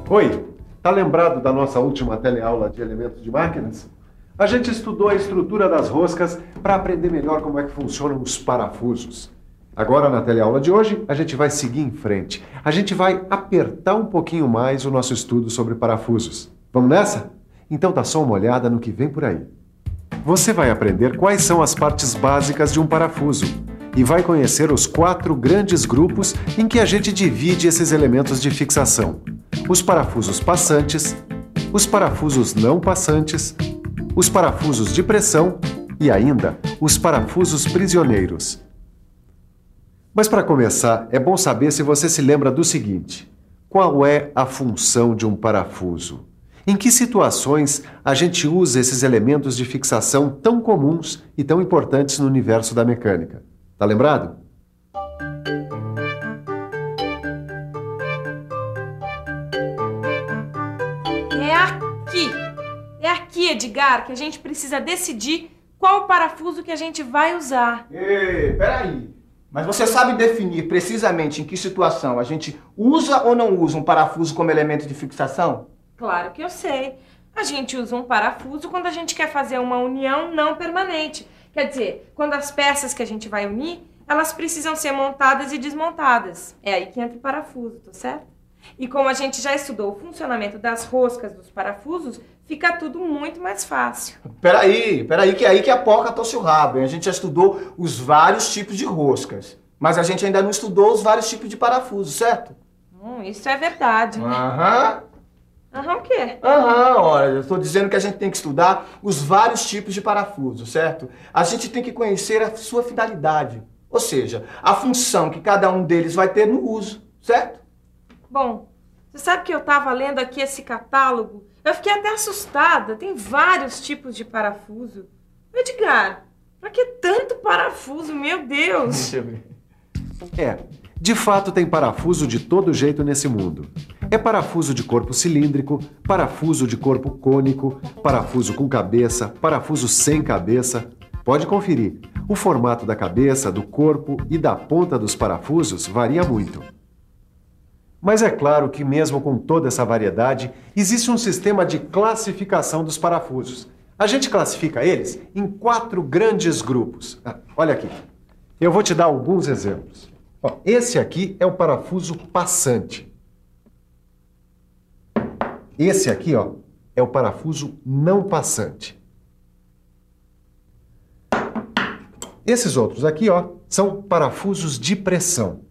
Oi, tá lembrado da nossa última teleaula de elementos de máquinas? A gente estudou a estrutura das roscas para aprender melhor como é que funcionam os parafusos. Agora, na teleaula de hoje, a gente vai seguir em frente. A gente vai apertar um pouquinho mais o nosso estudo sobre parafusos. Vamos nessa? Então dá só uma olhada no que vem por aí. Você vai aprender quais são as partes básicas de um parafuso e vai conhecer os 4 grandes grupos em que a gente divide esses elementos de fixação: os parafusos passantes, os parafusos não passantes, os parafusos de pressão e ainda os parafusos prisioneiros. Mas para começar, é bom saber se você se lembra do seguinte: qual é a função de um parafuso? Em que situações a gente usa esses elementos de fixação tão comuns e tão importantes no universo da mecânica? Tá lembrado? É aqui, Edgar, que a gente precisa decidir qual parafuso que a gente vai usar. Ei, peraí. Mas você sabe definir precisamente em que situação a gente usa ou não usa um parafuso como elemento de fixação? Claro que eu sei. A gente usa um parafuso quando a gente quer fazer uma união não permanente. Quer dizer, quando as peças que a gente vai unir, elas precisam ser montadas e desmontadas. É aí que entra o parafuso, tá certo? E como a gente já estudou o funcionamento das roscas dos parafusos, fica tudo muito mais fácil. Peraí, que é aí que a porca torce o rabo, hein? A gente já estudou os vários tipos de roscas, mas a gente ainda não estudou os vários tipos de parafusos, certo? Isso é verdade, né? Aham, o quê? Olha, eu estou dizendo que a gente tem que estudar os vários tipos de parafuso, certo? A gente tem que conhecer a sua finalidade, ou seja, a função que cada um deles vai ter no uso, certo? Bom, você sabe que eu estava lendo aqui esse catálogo? Eu fiquei até assustada, tem vários tipos de parafuso. Edgar, pra que tanto parafuso, meu Deus? Deixa eu ver. De fato tem parafuso de todo jeito nesse mundo. É parafuso de corpo cilíndrico, parafuso de corpo cônico, parafuso com cabeça, parafuso sem cabeça. Pode conferir. O formato da cabeça, do corpo e da ponta dos parafusos varia muito. Mas é claro que mesmo com toda essa variedade, existe um sistema de classificação dos parafusos. A gente classifica eles em 4 grandes grupos. Olha aqui. Eu vou te dar alguns exemplos. Esse aqui é o parafuso passante. Esse aqui, é o parafuso não passante. Esses outros aqui, são parafusos de pressão.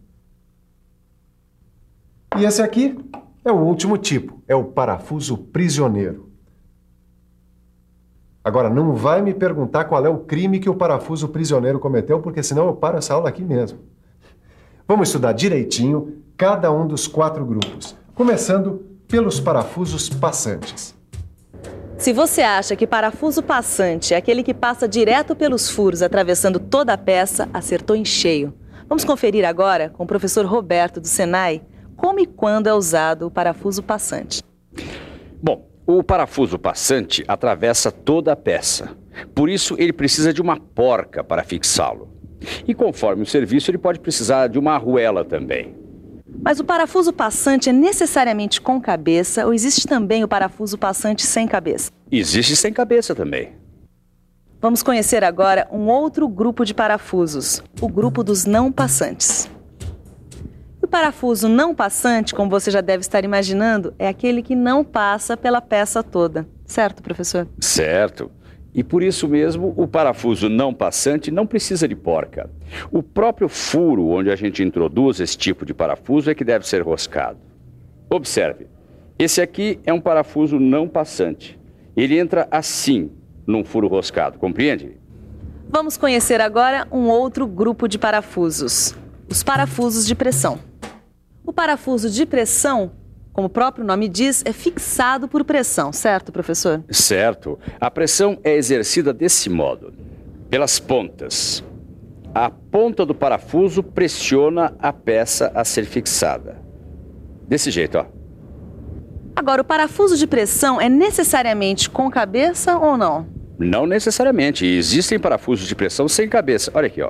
E esse aqui é o último tipo, é o parafuso prisioneiro. Agora, não vai me perguntar qual é o crime que o parafuso prisioneiro cometeu, porque senão eu paro essa aula aqui mesmo. Vamos estudar direitinho cada um dos 4 grupos, começando pelos parafusos passantes. Se você acha que parafuso passante é aquele que passa direto pelos furos, atravessando toda a peça, acertou em cheio. Vamos conferir agora com o professor Roberto do Senai como e quando é usado o parafuso passante. Bom, o parafuso passante atravessa toda a peça. Por isso, ele precisa de uma porca para fixá-lo. E conforme o serviço, ele pode precisar de uma arruela também. Mas o parafuso passante é necessariamente com cabeça ou existe também o parafuso passante sem cabeça? Existe sem cabeça também. Vamos conhecer agora um outro grupo de parafusos, o grupo dos não passantes. O parafuso não passante, como você já deve estar imaginando, é aquele que não passa pela peça toda. Certo, professor? Certo. E por isso mesmo, o parafuso não passante não precisa de porca. O próprio furo onde a gente introduz esse tipo de parafuso é que deve ser roscado. Observe, esse aqui é um parafuso não passante. Ele entra assim, num furo roscado, compreende? Vamos conhecer agora um outro grupo de parafusos, os parafusos de pressão. O parafuso de pressão, como o próprio nome diz, é fixado por pressão, certo, professor? Certo. A pressão é exercida desse modo, pelas pontas. A ponta do parafuso pressiona a peça a ser fixada. Desse jeito, Agora, o parafuso de pressão é necessariamente com cabeça ou não? Não necessariamente. Existem parafusos de pressão sem cabeça. Olha aqui,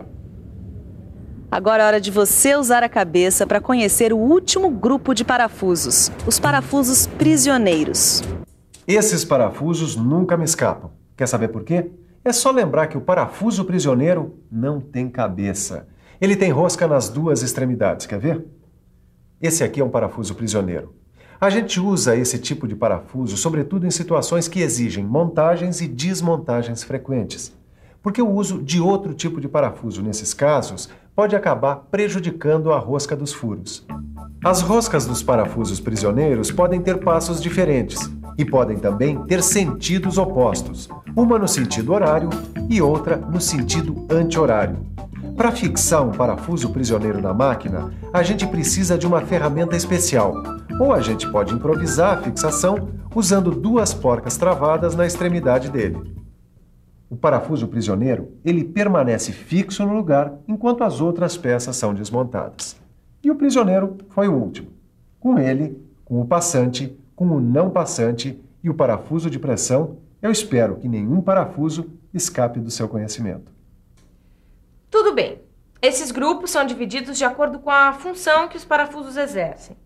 Agora é hora de você usar a cabeça para conhecer o último grupo de parafusos, os parafusos prisioneiros. Esses parafusos nunca me escapam. Quer saber por quê? É só lembrar que o parafuso prisioneiro não tem cabeça. Ele tem rosca nas duas extremidades, quer ver? Esse aqui é um parafuso prisioneiro. A gente usa esse tipo de parafuso, sobretudo em situações que exigem montagens e desmontagens frequentes. Porque o uso de outro tipo de parafuso nesses casos pode acabar prejudicando a rosca dos furos. As roscas dos parafusos prisioneiros podem ter passos diferentes e podem também ter sentidos opostos, uma no sentido horário e outra no sentido anti-horário. Para fixar um parafuso prisioneiro na máquina, a gente precisa de uma ferramenta especial, ou a gente pode improvisar a fixação usando duas porcas travadas na extremidade dele. O parafuso prisioneiro, ele permanece fixo no lugar enquanto as outras peças são desmontadas. E o prisioneiro foi o último. Com ele, com o passante, com o não passante e o parafuso de pressão, eu espero que nenhum parafuso escape do seu conhecimento. Tudo bem. Esses grupos são divididos de acordo com a função que os parafusos exercem.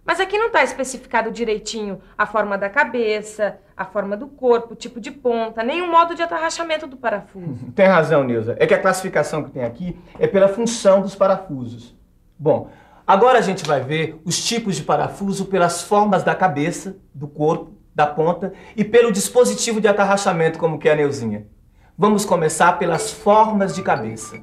Mas aqui não está especificado direitinho a forma da cabeça, a forma do corpo, o tipo de ponta, nem o modo de atarrachamento do parafuso. Tem razão, Neuza. É que a classificação que tem aqui é pela função dos parafusos. Bom, agora a gente vai ver os tipos de parafuso pelas formas da cabeça, do corpo, da ponta e pelo dispositivo de atarrachamento, como que é a Neuzinha. Vamos começar pelas formas de cabeça.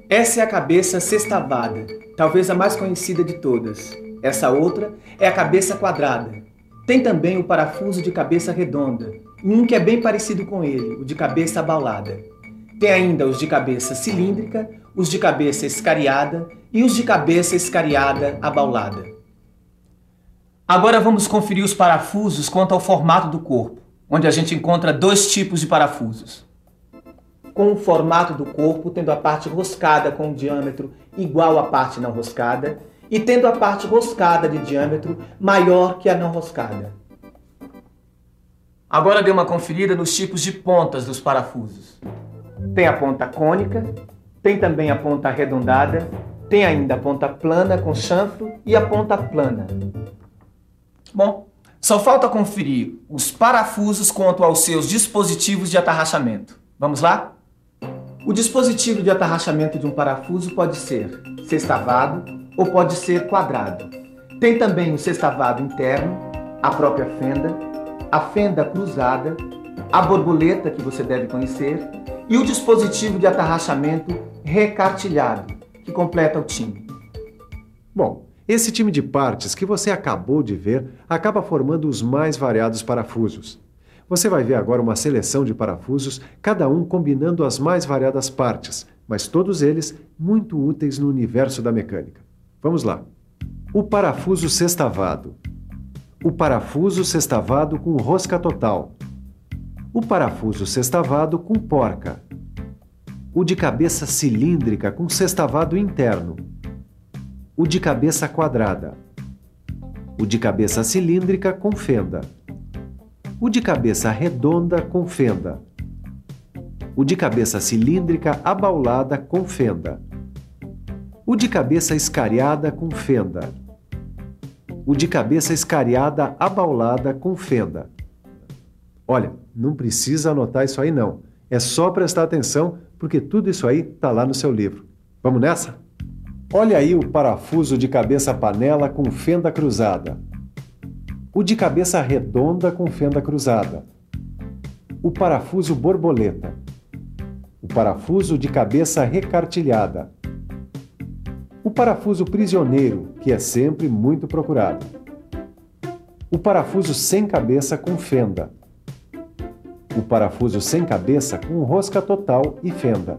Essa é a cabeça sextavada, talvez a mais conhecida de todas. Essa outra é a cabeça quadrada. Tem também o parafuso de cabeça redonda, e um que é bem parecido com ele, o de cabeça abaulada. Tem ainda os de cabeça cilíndrica, os de cabeça escariada e os de cabeça escariada abaulada. Agora vamos conferir os parafusos quanto ao formato do corpo, onde a gente encontra dois tipos de parafusos. Com o formato do corpo, tendo a parte roscada com um diâmetro igual à parte não roscada, e tendo a parte roscada de diâmetro maior que a não roscada. Agora dê uma conferida nos tipos de pontas dos parafusos. Tem a ponta cônica, tem também a ponta arredondada, tem ainda a ponta plana com chanfro e a ponta plana. Bom, só falta conferir os parafusos quanto aos seus dispositivos de atarrachamento. Vamos lá? O dispositivo de atarrachamento de um parafuso pode ser sextavado ou pode ser quadrado. Tem também o sextavado interno, a própria fenda, a fenda cruzada, a borboleta, que você deve conhecer, e o dispositivo de atarrachamento recartilhado, que completa o time. Bom, esse time de partes que você acabou de ver acaba formando os mais variados parafusos. Você vai ver agora uma seleção de parafusos, cada um combinando as mais variadas partes, mas todos eles muito úteis no universo da mecânica. Vamos lá. O parafuso sextavado. O parafuso sextavado com rosca total. O parafuso sextavado com porca. O de cabeça cilíndrica com sextavado interno. O de cabeça quadrada. O de cabeça cilíndrica com fenda. O de cabeça redonda com fenda. O de cabeça cilíndrica abaulada com fenda. O de cabeça escariada com fenda. O de cabeça escariada abaulada com fenda. Olha, não precisa anotar isso aí não. É só prestar atenção, porque tudo isso aí está lá no seu livro. Vamos nessa? Olha aí o parafuso de cabeça panela com fenda cruzada. O de cabeça redonda com fenda cruzada. O parafuso borboleta. O parafuso de cabeça recartilhada. O parafuso prisioneiro, que é sempre muito procurado. O parafuso sem cabeça com fenda. O parafuso sem cabeça com rosca total e fenda.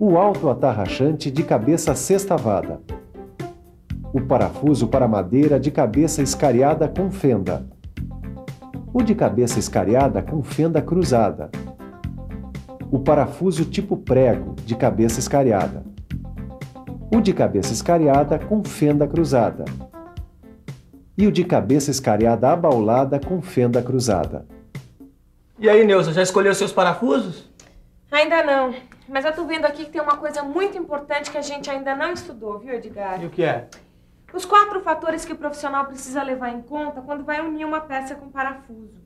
O autoatarrachante de cabeça sextavada. O parafuso para madeira de cabeça escariada com fenda. O de cabeça escariada com fenda cruzada. O parafuso tipo prego de cabeça escariada. O de cabeça escariada com fenda cruzada. E o de cabeça escariada abaulada com fenda cruzada. E aí, Neuza, já escolheu seus parafusos? Ainda não. Mas eu tô vendo aqui que tem uma coisa muito importante que a gente ainda não estudou, viu, Edgar? E o que é? Os 4 fatores que o profissional precisa levar em conta quando vai unir uma peça com parafuso.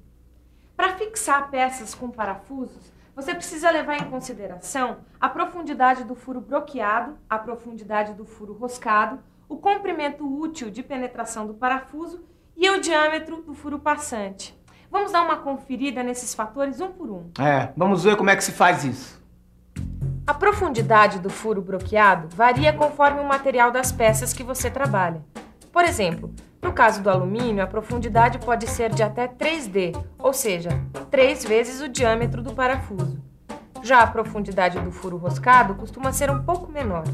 Para fixar peças com parafusos, você precisa levar em consideração a profundidade do furo broqueado, a profundidade do furo roscado, o comprimento útil de penetração do parafuso e o diâmetro do furo passante. Vamos dar uma conferida nesses fatores um por um. Vamos ver como é que se faz isso. A profundidade do furo broqueado varia conforme o material das peças que você trabalha. Por exemplo, no caso do alumínio, a profundidade pode ser de até 3D, ou seja, 3 vezes o diâmetro do parafuso. Já a profundidade do furo roscado costuma ser um pouco menor.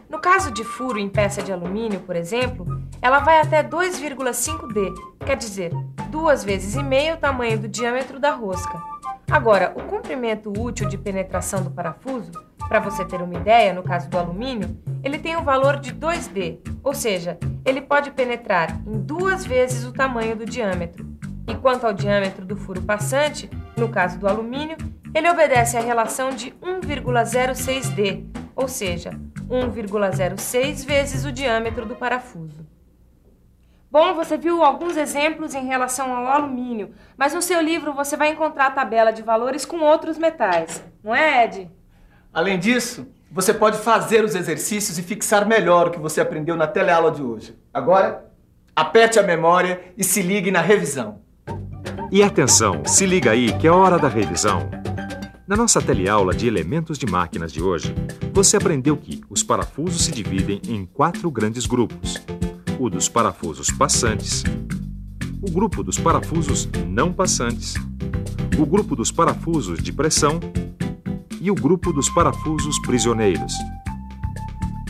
No caso de furo em peça de alumínio, por exemplo, ela vai até 2,5D, quer dizer, 2,5 vezes o tamanho do diâmetro da rosca. Agora, o comprimento útil de penetração do parafuso, para você ter uma ideia, no caso do alumínio, ele tem o valor de 2D, ou seja, ele pode penetrar em 2 vezes o tamanho do diâmetro. E quanto ao diâmetro do furo passante, no caso do alumínio, ele obedece à relação de 1,06D, ou seja, 1,06 vezes o diâmetro do parafuso. Bom, você viu alguns exemplos em relação ao alumínio, mas no seu livro você vai encontrar a tabela de valores com outros metais, não é, Ed? Além disso, você pode fazer os exercícios e fixar melhor o que você aprendeu na teleaula de hoje. Agora, aperte a memória e se ligue na revisão. E atenção, se liga aí que é hora da revisão. Na nossa teleaula de elementos de máquinas de hoje, você aprendeu que os parafusos se dividem em 4 grandes grupos. O dos parafusos passantes, o grupo dos parafusos não passantes, o grupo dos parafusos de pressão e o grupo dos parafusos prisioneiros.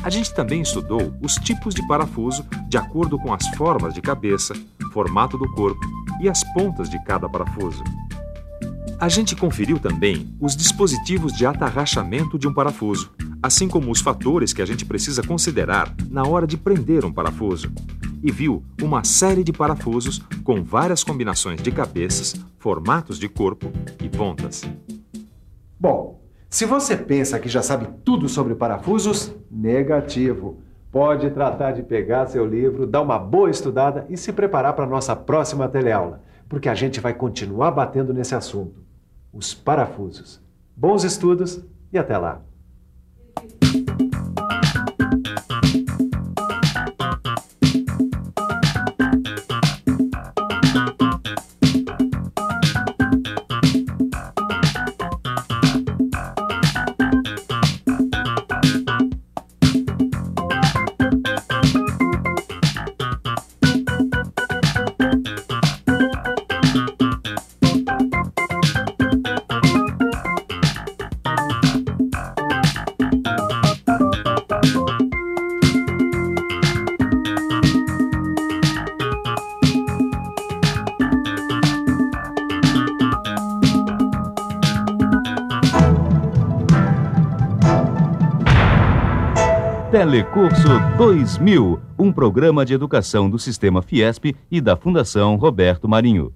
A gente também estudou os tipos de parafuso de acordo com as formas de cabeça, formato do corpo e as pontas de cada parafuso. A gente conferiu também os dispositivos de atarrachamento de um parafuso, assim como os fatores que a gente precisa considerar na hora de prender um parafuso. E viu uma série de parafusos com várias combinações de cabeças, formatos de corpo e pontas. Bom, se você pensa que já sabe tudo sobre parafusos, negativo. Pode tratar de pegar seu livro, dar uma boa estudada e se preparar para a nossa próxima teleaula, porque a gente vai continuar batendo nesse assunto. Os parafusos. Bons estudos e até lá! Telecurso 2000, um programa de educação do Sistema Fiesp e da Fundação Roberto Marinho.